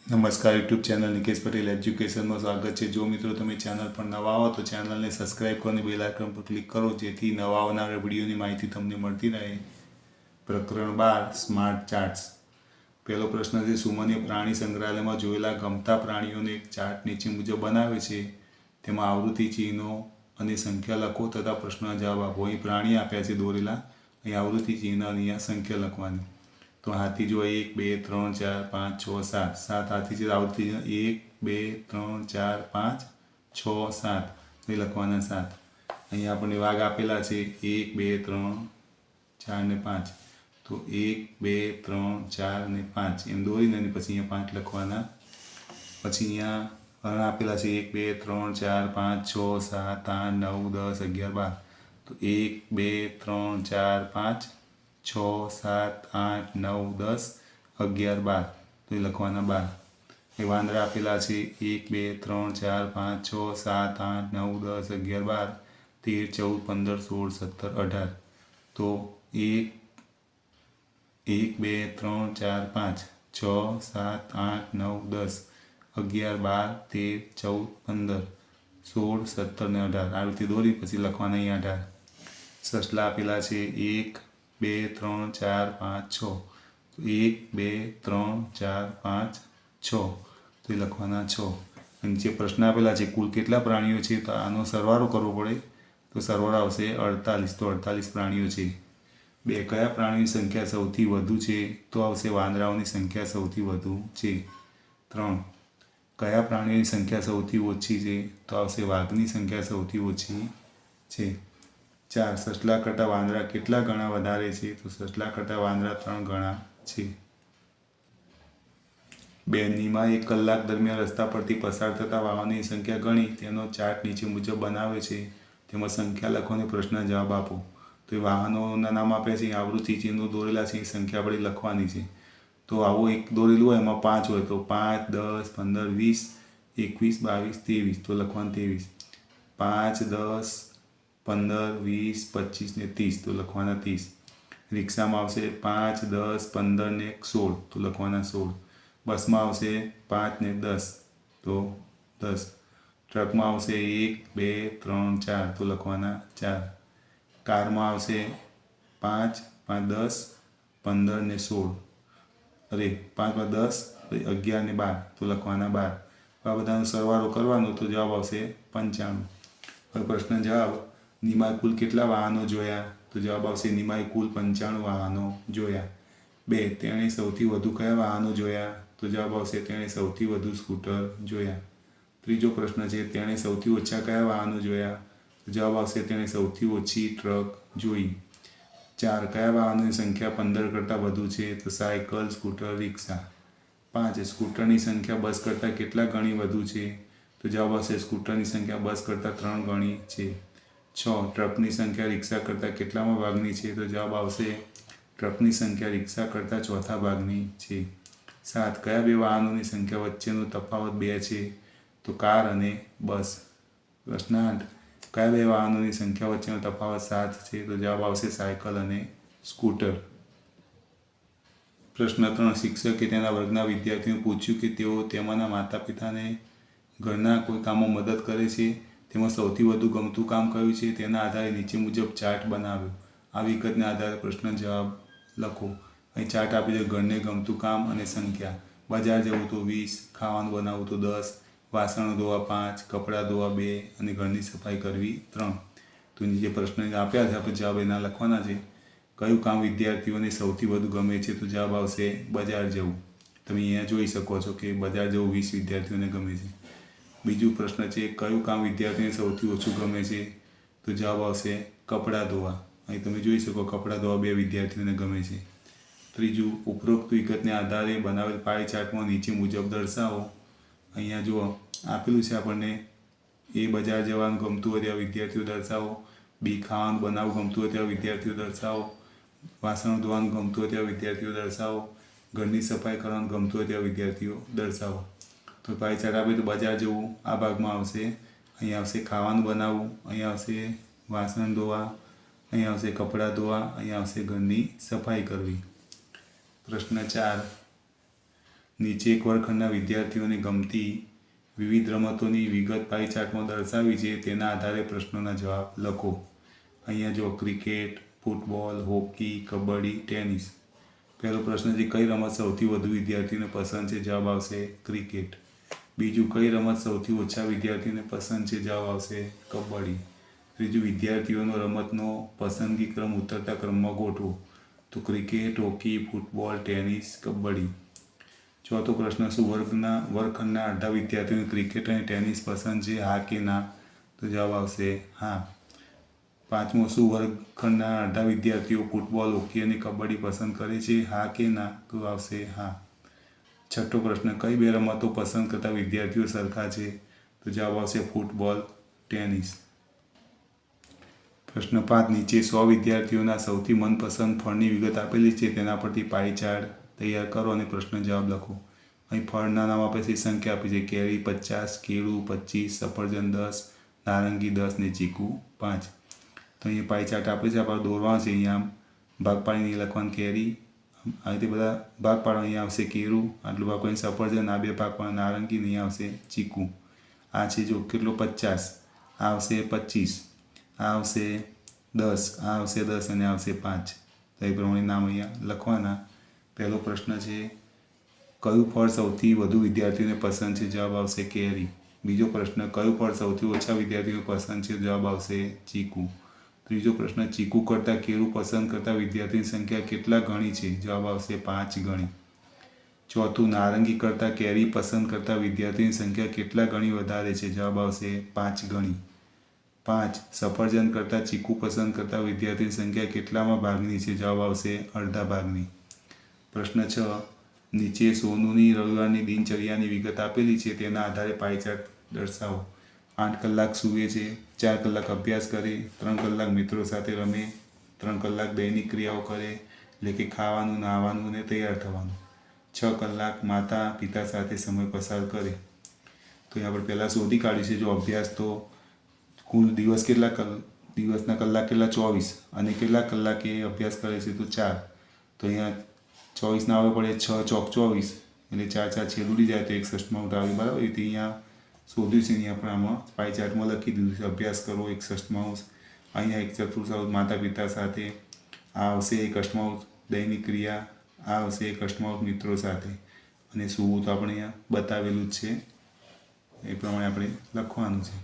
નમસ્કાર YouTube channel Nikesh Patel એજ્યુકેશનમાં સ્વાગત છે। જો મિત્રો તમે ચેનલ પર નવા આવો તો ચેનલને સબસ્ક્રાઇબ કરો અને બેલ આઇકન પર ક્લિક કરો જેથી નવા આવનારા વિડીયોની માહિતી તમને મળતી રહે। પ્રકરણ 12 સ્માર્ટ ચાર્ટ્સ। પહેલો પ્રશ્ન છે, સુમને પ્રાણી સંગ્રહાલયમાં જોયેલા ગમતા પ્રાણીઓનો એક ચાર્ટ નીચે મુજબ બનાવે છે। તેમાં આવૃત્તિ ચિહ્નો અને સંખ્યા લખો તથા પ્રશ્નના જવાબ આપો। અહીં પ્રાણી આપ્યા છે દોરેલા, અહીં આવૃત્તિ ચિહ્ન અને અહીંયા સંખ્યા લખવાની। तो हाथी जो 1 2 3 4 5 6 7 7 हाथी से आवृत्ति 1 2 3 4 5 6 7 ये लखवाना 7। अहीं आपने वाघ आपेला है 1 2 3 4 ने 5, तो 1 2 3 4 ने 5 एम दौरीने पछी अहींया 5 लखवाना। पछी अहींया हरण आपेला है 1 2 3 4 5 6 7 8 9 10 11 12, तो 1 2 3 4 5 6 7 8 9 10 11 12, तो ये लखवाना 12। ये वांदरा आपेला है 1 2 3 4 5 6 7 8 9 10 11 12 13 14 15 16 17 18, तो 1 2 3 4 5 6 7 8 9 10 11 12 13 14 15 16 17 ने 18 आ रीते दौरी पछी लखवाना अहीं 18। ससला आपेला है 1 2 3 4 5 6, तो 1 2 3 4 5 6, तो ये लखवाना 6। नीचे प्रश्न आपेला है कुल केटला प्राणीओ छे, तो आनो सरवाळो करवो पड़े, तो सरवाळो आवशे 48, तो 48 प्राणीओ छे। बे कया प्राणीओनी संख्या सौथी वधु छे, तो आवशे वांदराओनी संख्या सौथी वधु छे। 3 कया प्राणीओनी संख्या सौथी ओછી छे, तो आवशे वाघनी संख्या सौथी ओછી छे। 4 ससला करता वांदरा केटला गणा वधारे छे, तो ससला करता वांदरा 3 गणा छे। 2 नीमा 1 कलाक दरमियान रस्ता परथी पसार थता वाहनोनी संख्या गणी तेनो चार्ट नीचे मुजब बनावे छे। तेमां संख्या लखो अने प्रश्नना जवाब आपो। तो ये वाहनोना नाम आप्या छे, आवृत्ति चिन्हो दोरेला छे, संख्या आपणे लखवानी छे। तो आवो एक दोरेલું હોય એમાં 5 હોય તો 5 10 15 20 21 22 23, तो लखवानुं 23। 5 10 15 20 25 ने 30, तो लखवाना 30। रिक्शा में आवशे 5 10 15 ने 16, तो लखवाना 16। बस में आवशे 5 ने 10, तो 10। ट्रक में आवशे 1 2 3 4, तो लखवाना 4। कार में आवशे 5 5 10 15 ने 16, अरे 5 5 10 11 ने 12, तो लखवाना 12। आ बधानो सरवाळो करवानो, तो जवाब आवशे 95। હવે પ્રશ્ન જવાબ, નિમાએ કુલ કેટલા વાહનો જોયા, તો જવાબ આવશે નિમાએ કુલ 95 વાહનો જોયા। 2 તેણે સૌથી વધુ કયા વાહનો જોયા, તો જવાબ આવશે તેણે સૌથી વધુ સ્કૂટર જોયા। ત્રીજો પ્રશ્ન છે, તેણે સૌથી ઓછા કયા વાહનો જોયા, તો જવાબ આવશે તેણે સૌથી ઓછી ટ્રક જોઈ। 4 કયા વાહનોની સંખ્યા 15 કરતાં વધુ છે, તો સાયકલ સ્કૂટર રિક્ષા। 5 સ્કૂટરની સંખ્યા બસ કરતાં કેટલા ગણી વધુ છે, तो जवाब आवशे स्कूटरनी संख्या बस करता 3 गणी छे। 6 ट्रकनी संख्या रिक्शा करता केटलामा भागनी छे, तो जवाब आवशे ट्रकनी संख्या रिक्शा करता चौथा भागनी छे। 7 कया बे वाहनोनी संख्या वच्चेनो तफावत 2 छे, तो कार अने बस। प्रश्न 8 कया बे वाहनोनी संख्या वच्चेनो तफावत 7 छे, तो जवाब आवशे सायकल अने स्कूटर। प्रश्न 3 शिक्षके तेना वर्गना विद्यार्थीओने पूछ्युं कि तेओ तेमाना माता पिताने घरना कोई कामों मदद करे छे, तेमां सौथी वधु गमतुं काम कयुं छे, तेना आधारे नीचे मुजब चार्ट बनाव्यो। आ विगतने आधारे प्रश्न जवाब लखो। अहीं चार्ट आपी छे, घरने गमतुं काम अने संख्या। बजार जवुं तो 20, खावानुं बनावुं तो 10, वासणो धोवा 5, कपड़ा धोवा 2 अने घरनी सफाई करवी 3। तो नीचे प्रश्न आप्या छे, आपणे जवाब एना लखवाना छे। कयुं काम विद्यार्थीओने सौथी वधु गमे छे, तो जवाब आवशे बजार जवुं। तमे अहींया जोई शको छो कि बजार जवुं 20 विद्यार्थीओने गमे छे। बीजो प्रश्न है, क्यू काम विद्यार्थी सौथी ओछुं गमे छे, तो जवाब आवशे कपड़ा धोवा। अहीं तमे जोई शको कपड़ा धोवा 2 विद्यार्थीओने गमे छे। त्रीजु उपरोक्त विगतने आधारे बनावेल पाई चार्टमां नीचे मुजब दर्शावो। अहींया जो आपेलुं छे आपणने, ए बजार जवानुं गमतुं होय तेवा विद्यार्थीओ दर्शावो, बी खावानुं बनावुं गमतुं होय तेवा विद्यार्थीओ दर्शावो, वासण धोवानुं गमतुं होय तेवा विद्यार्थीओ दर्शावो, घरनी सफाई करवानुं गमतुं होय तेवा विद्यार्थीओ दर्शावो। तो पाई चार्ट आपे तो बजार जवुं आ भागमां आवशे। अहीं आवशे खावानुं बनावुं, अहीं आवशे वासण धोवा, अहीं आवशे कपड़ा धोवा, अहीं आवशे घरनी सफाई करवी। प्रश्न 4 નીચે એક વર્ગખંડના વિદ્યાર્થીઓને ગમતી વિવિધ રમતોની વિગત પાઈ ચાર્ટમાં દર્શાવી છે, તેના આધારે પ્રશ્નોના જવાબ લખો. અહીંયા જો cricket, football, hockey, kabaddi, tennis. પહેલો પ્રશ્ન છે, કઈ રમત સૌથી વધુ વિદ્યાર્થીઓને પસંદ છે? જવાબ આવશે ક્રિકેટ. બીજું, કઈ રમત સૌથી ઓછા વિદ્યાર્થીઓને પસંદ છે? જવાબ આવશે કબડ્ડી. ત્રીજું, વિદ્યાર્થીઓનો રમતનો પસંદગી ક્રમ ઉતરતા ક્રમમાં ગોઠવો. તો cricket, hockey, football, tennis, kabaddi. ચોથો પ્રશ્ન, શું વર્ગખંડના અડધા વિદ્યાર્થીઓને ક્રિકેટ અને ટેનિસ પસંદ છે? હા કે ના? તો જવાબ આવશે હા. પાંચમો, શું વર્ગખંડના અડધા વિદ્યાર્થીઓ ફૂટબોલ, હોકી અને કબડ્ડી પસંદ કરે છે? હા કે ના? તો આવશે હા. છઠ્ઠો પ્રશ્ન, કઈ બે રમતો પસંદ કરતા વિદ્યાર્થીઓ સરખા છે? તો જવાબ આવશે ફૂટબોલ, ટેનિસ. પ્રશ્ન 5, નીચે 100 વિદ્યાર્થીઓના સૌથી મનપસંદ ફળની વિગત આપેલી છે, તેના પરથી પાઈ ચાર્ટ તૈયાર કરો અને પ્રશ્ન જવાબ લખો. અહીં ફળના નામ આપે છે, સંખ્યા આપી છે, કેરી 50, કેળું 25, સફરજન 10, નારંગી 10 ને ચીકુ 5. તો અહીંયા પાઈ ચાર્ટ આપે છે, આપણે દોરવાનું છે. અહીંયા ભાગ પાડીને લખવાનું કેરી, આ રીતે બધા ભાગ પાડવા. અહીંયા આવશે કેળું, આટલું ભાગ પાડીને સફરજન, આ બે ભાગ પાડવા નારંગી, અહીંયા આવશે ચીકુ. આ છે જો કેટલો 50, આ આવશે 25, આ આવશે 10, આ આવશે 10 અને આવશે 5. તો એ પ્રમાણે નામ અહીંયા લખવાના. પહેલો પ્રશ્ન છે, કયું ફળ સૌથી વધુ વિદ્યાર્થીઓને પસંદ છે? જવાબ આવશે કેરી. બીજો પ્રશ્ન, કયું ફળ સૌથી ઓછા વિદ્યાર્થીઓને પસંદ છે? જવાબ આવશે ચીકુ. ત્રીજો પ્રશ્ન, ચીકુ કરતાં કેળું પસંદ કરતા વિદ્યાર્થીની સંખ્યા કેટલા ગણી છે? જવાબ આવશે 5 ગણી. ચોથું, નારંગી કરતાં કેરી પસંદ કરતા વિદ્યાર્થીની સંખ્યા કેટલા ગણી વધારે છે? જવાબ આવશે 5 ગણી. 5, સફરજન કરતાં ચીકુ પસંદ કરતા વિદ્યાર્થીની સંખ્યા કેટલામાં ભાગની છે? જવાબ આવશે અડધા ભાગની. પ્રશ્ન 6, નીચે સોનુની રવિવારની દિનચર્યાની વિગત આપેલી છે, તેના આધારે પાઈ ચાર્ટ દર્શાવો. 8 કલાક સૂવે છે, 4 કલાક અભ્યાસ કરે, 3 કલાક મિત્રો સાથે રમે, 3 કલાક દૈનિક ક્રિયાઓ કરે, એટલે કે ખાવાનું, નહાવાનું અને તૈયાર થવાનું. 6 કલાક માતા પિતા સાથે સમય પસાર કરે. તો આપણે પહેલાં શોધી કાઢ્યું છે. જો અભ્યાસ, તો કુલ દિવસ દિવસના કલાક કેટલા? 24, અને કેટલા કલાકે અભ્યાસ કરે છે? તો 4. તો અહીંયા 24 ના આવે પડે, 6 ચોક 24, એટલે 4 4 છેદ ઉડી જાય તો 61 આવે. બરાબર, એટલે અહીંયા શોધ્યું છે. અહીંયા આપણે આમાં પાઈ ચાર્ટમાં લખી દીધું છે, અભ્યાસ કરો 61, અહીંયા એક ચતુર્થાંશ માતા પિતા સાથે, આ આવશે 1/8 દૈનિક ક્રિયા, આ આવશે 1/8 મિત્રો સાથે, અને સૂવું તો આપણે અહીંયા બતાવેલું જ છે, એ પ્રમાણે આપણે લખવાનું છે.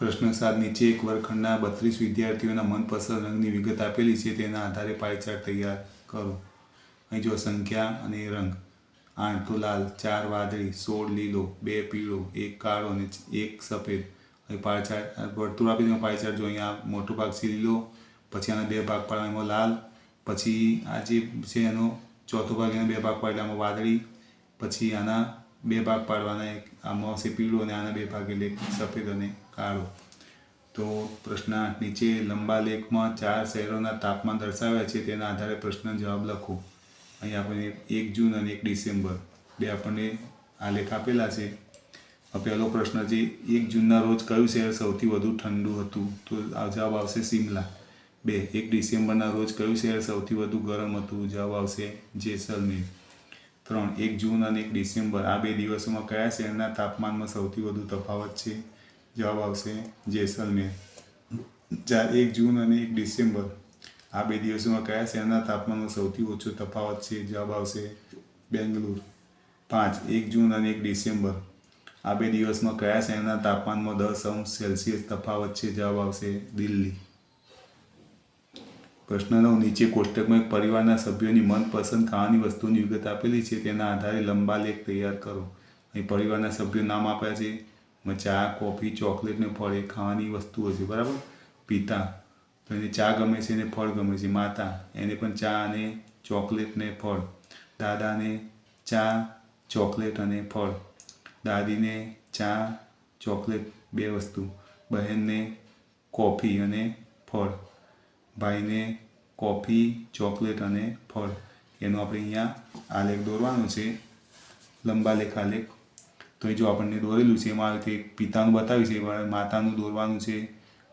પ્રશ્ન 7, નીચે એક વર્ગખંડના 32 વિદ્યાર્થીઓના મનપસંદ રંગની વિગત આપેલી છે, તેના આધારે પાઈ ચાર્ટ તૈયાર કરો. અહીં જો સંખ્યા અને રંગ: 8 તો લાલ, 4 વાદળી, 16 લીલો, 2 પીળો, 1 કાળો અને 1 સફેદ. અહીં પાઈ ચાર્ટ વર્તુળ આપી દે. પાઈ ચાર્ટ જો અહીંયા મોટો ભાગ છે લીલો, પછી આના 2 ભાગ પાડવા એમાં લાલ, પછી આ જે છે એનો ચોથો ભાગ, એના 2 ભાગ પાડવા એમાં વાદળી, પછી આના 2 ભાગ પાડવાના, આમાં આવશે પીળો અને આના 2 ભાગ એટલે સફેદ અને કાળો. તો પ્રશ્ન 8, નીચે લંબાલેખમાં 4 શહેરોના તાપમાન દર્શાવ્યા છે, તેના આધારે પ્રશ્ન જવાબ લખો. અહીં આપણે 1 જૂન અને 1 ડિસેમ્બર બે આપણને આલેખ આપેલા છે. પહેલો પ્રશ્ન છે, 1 જૂનના રોજ કયું શહેર સૌથી વધુ ઠંડુ હતું? તો જવાબ આવશે સિમલા. 2, 1 ડિસેમ્બરના રોજ કયું શહેર સૌથી વધુ ગરમ હતું? જવાબ આવશે જેસલમેર. 3, 1 જૂન અને 1 ડિસેમ્બર આ બે દિવસોમાં કયા શહેરના તાપમાનમાં સૌથી વધુ તફાવત છે? જવાબ આવશે જેસલમેર. 4, 1 જૂન અને 1 ડિસેમ્બર આ બે દિવસોમાં કયા શહેરના તાપમાનમાં સૌથી ઓછો તફાવત છે? જવાબ આવશે બેંગ્લોર. 5, 1 જૂન અને 1 ડિસેમ્બર આ બે દિવસમાં કયા શહેરના તાપમાનમાં 10°C તફાવત છે? જવાબ આવશે દિલ્હી. પ્રશ્ન 9, નીચે કોષ્ટકમાં એક પરિવારના સભ્યોની મનપસંદ ખાવાની વસ્તુની વિગત આપેલી છે, તેના આધારે લંબાલેખ તૈયાર કરો. અહીં પરિવારના સભ્યો નામ આપ્યા છે. ચા, કોફી, ચોકલેટ ને ફળ એ ખાવાની વસ્તુઓ છે. બરાબર. પિતા, તો એને ચા ગમે છે અને ફળ ગમે છે. માતા, એને પણ ચા અને ચોકલેટ ને ફળ. દાદાને ચા, ચોકલેટ અને ફળ. દાદીને ચા, ચોકલેટ બે વસ્તુ. બહેનને કોફી અને ફળ. ભાઈને કોફી, ચોકલેટ અને ફળ. એનો આપણે અહીંયા આલેખ દોરવાનો છે, લંબાલેખ આલેખ. તો એ જો આપણને દોરેલું છે એમાં આવી રીતે પિતાનું બતાવ્યું છે, એમાં માતાનું દોરવાનું છે,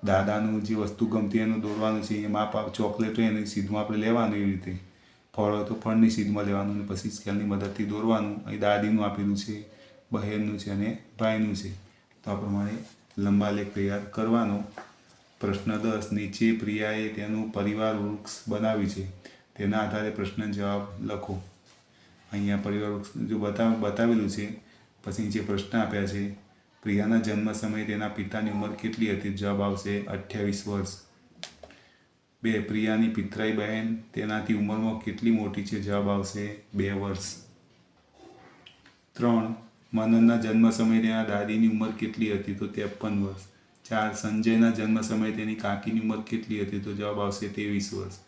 દાદાનું જે વસ્તુ ગમતી એનું દોરવાનું છે, એમાં ચોકલેટ હોય એની સીધમાં આપણે લેવાનું, એવી રીતે ફળ હોય તો ફળની સીધમાં લેવાનું અને પછી સ્કેલની મદદથી દોરવાનું. અહીં દાદીનું આપેલું છે, બહેનનું છે અને ભાઈનું છે. તો આ પ્રમાણે લંબાલેખ તૈયાર કરવાનો. પ્રશ્ન 10, નીચે પ્રિયાએ તેનું પરિવાર વૃક્ષ બનાવ્યું છે, તેના આધારે પ્રશ્ન જવાબ લખો. અહીંયા પરિવાર વૃક્ષ જો બતાવેલું છે, પછી નીચે પ્રશ્ન આપ્યા છે. પ્રિયાના જન્મ સમયે તેના પિતાની ઉંમર કેટલી હતી? જવાબ આવશે 28 વર્ષ. 2, પ્રિયાની પિતરાઈ બહેન તેનાથી ઉંમરમાં કેટલી મોટી છે? જવાબ આવશે 2 વર્ષ. 3, મનનના જન્મ સમયે તેના દાદીની ઉંમર કેટલી હતી? તો 53 વર્ષ. 4, સંજયના જન્મ સમયે તેની કાકીની ઉંમર કેટલી હતી? તો જવાબ આવશે 23 વર્ષ.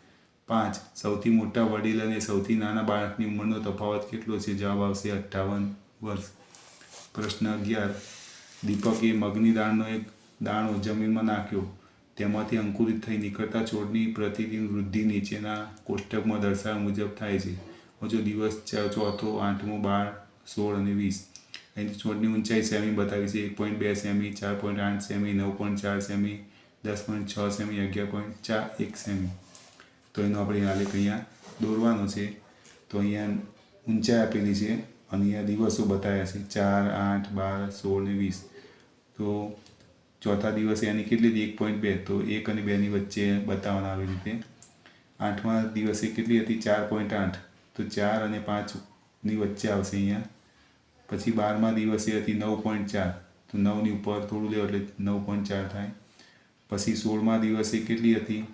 5, સૌથી મોટા વડીલ અને સૌથી નાના બાળકની ઉંમરનો તફાવત કેટલો છે? જવાબ આવશે 58 વર્ષ. પ્રશ્ન 11, દીપકે મગની દાળનો એક દાણો જમીનમાં નાખ્યો, તેમાંથી અંકુરિત થઈ નીકળતા છોડની પ્રતિદિન વૃદ્ધિ નીચેના કોષ્ટકમાં દર્શાવ્યા મુજબ થાય છે. જો દિવસ 4, 8, 12, 16 અને 20. અહીં છોડની ઊંચાઈ સેમી બતાવી છે, 1.2 semi, 4.8 semi, 9.4 semi, 10.6 semi, 11.1 semi. તો એનો આપણે આલેખ અહીંયા દોરવાનો છે. તો અહીંયા ઊંચાઈ આપેલી છે અને અહીંયા દિવસો બતાવ્યા છે, 4, 8, 12, 16 અને 20. તો ચોથા દિવસે એની કેટલી હતી? 1.2. તો 1 અને 2ની વચ્ચે બતાવવાના આવી રીતે. 8મા દિવસે કેટલી હતી? 4.8. તો 4 અને 5ની વચ્ચે આવશે અહીંયા. પછી 12મા દિવસે હતી 9.4. તો 9ની ઉપર થોડું લેવું એટલે 9.4 થાય. પછી 16મા દિવસે કેટલી હતી?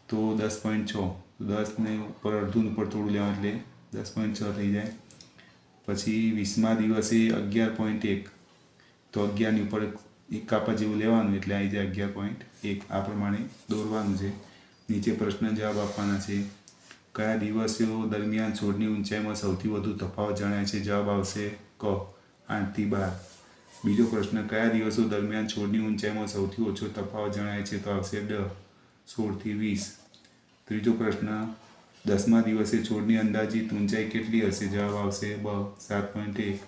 તો 10.6. તો 10ને ઉપર અડધું ઉપર થોડું લેવાનું એટલે 10.6 થઈ જાય. પછી 20મા દિવસે 11.1. તો 11ની ઉપર એક કાપા જેવું લેવાનું એટલે આવી જાય 11.1. આ પ્રમાણે દોરવાનું છે. નીચે પ્રશ્ન જવાબ આપવાના છે. કયા દિવસો દરમિયાન છોડની ઊંચાઈમાં સૌથી વધુ તફાવત જણાય છે? જવાબ આવશે ક, 8 થી 12. બીજો પ્રશ્ન, કયા દિવસો દરમિયાન છોડની ઊંચાઈમાં સૌથી ઓછો તફાવત જણાય છે? તો આવશે ડ, 16 થી 20. ત્રીજો પ્રશ્ન, 10મા દિવસે છોડની અંદાજિત ઊંચાઈ કેટલી હશે? જવાબ આવશે બ, 7.1.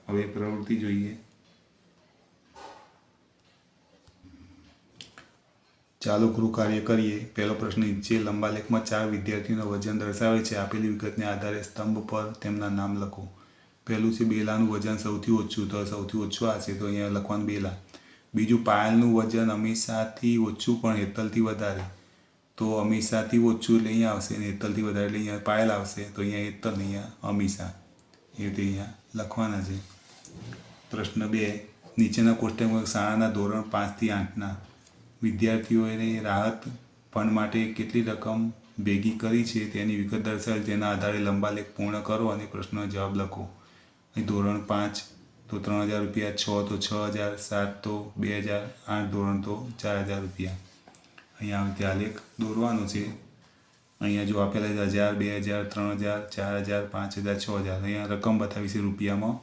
હવે પ્રવૃત્તિ જોઈએ. ચાલો ગૃહ કાર્ય કરીએ. પહેલો પ્રશ્ન, નીચે લંબાલેખમાં 4 વિદ્યાર્થીઓનું વજન દર્શાવે છે. આપેલી વિગતને આધારે સ્તંભ પર તેમના નામ લખો. પહેલું છે બેલાનું વજન સૌથી ઓછું, તો સૌથી ઓછું આ છે, તો અહીંયા લખવાનું બેલા. બીજું, પાયલનું વજન અમીષાથી ઓછું પણ હેતલથી વધારે, તો અમીષાથી ઓછું એટલે અહીંયા આવશે અને હેતલથી વધારે એટલે અહીંયા પાયલ આવશે. તો અહીંયા હેતલ, અહીંયા અમીષા, એ રીતે અહીંયા લખવાના છે. પ્રશ્ન 2, નીચેના કોષ્ટકમાં શાળાના ધોરણ 5 થી 8ના વિદ્યાર્થીઓએ રાહત ફંડ માટે કેટલી રકમ ભેગી કરી છે તેની વિગત દર્શાવેલ. તેના આધારે લંબાલેખ પૂર્ણ કરો અને પ્રશ્નનો જવાબ લખો. અહીં ધોરણ 5 તો 3000 રૂપિયા, 6 તો 6000, 7 તો 2000, 8 ધોરણ તો 4000 રૂપિયા. અહીંયા આવી રીતે આલેખ દોરવાનો છે. અહીંયા જો આપેલા 1000, 2000, 3000, 4000, 5000, 6000. અહીંયા રકમ બતાવી છે રૂપિયામાં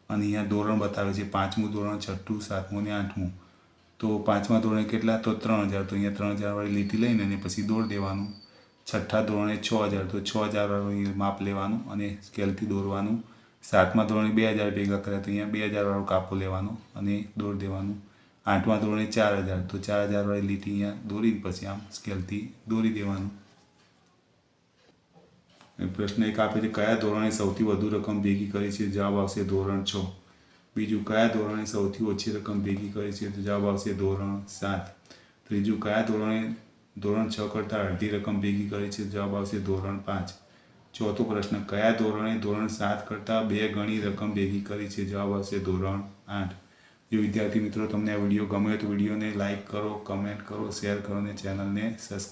અને અહીંયા ધોરણ બતાવે છે, 5મું ધોરણ, 6ઠું, 7મું અને 8મું. તો 5મા ધોરણે કેટલા? તો 3000. તો અહીંયા 3000 વાળી લીટી લઈને અને પછી દોર દેવાનું. 6ઠ્ઠા ધોરણે 6000. તો 6000 વાળું માપ લેવાનું અને સ્કેલથી દોરવાનું. 7મા ધોરણે 2000 ભેગા કર્યા, તો અહીંયા 2000 વાળો કાપો લેવાનો અને દોર દેવાનું. 8મા ધોરણે 4000. તો 4000 વાળી લીટી અહીંયા દોરીને પછી આમ સ્કેલથી દોરી દેવાનું. પ્રશ્ન 1 આપે છે, કયા ધોરણે સૌથી વધુ રકમ ભેગી કરી છે? જવાબ આવશે ધોરણ 6. બીજું, કયા ધોરણે સૌથી ઓછી રકમ ભેગી કરી છે? તો જવાબ આવશે ધોરણ 7. ત્રીજું, કયા ધોરણે ધોરણ 6 કરતાં અડધી રકમ ભેગી કરી છે? જવાબ આવશે ધોરણ 5. ચોથો પ્રશ્ન, કયા ધોરણે ધોરણ 7 કરતાં 2 ગણી રકમ ભેગી કરી છે? જવાબ આવશે ધોરણ 8. જો વિદ્યાર્થી મિત્રો તમને આ વિડીયો ગમ્યો તો વિડીયોને લાઇક કરો, કમેન્ટ કરો, શેર કરો અને ચેનલને સબસ્ક્રાઈબ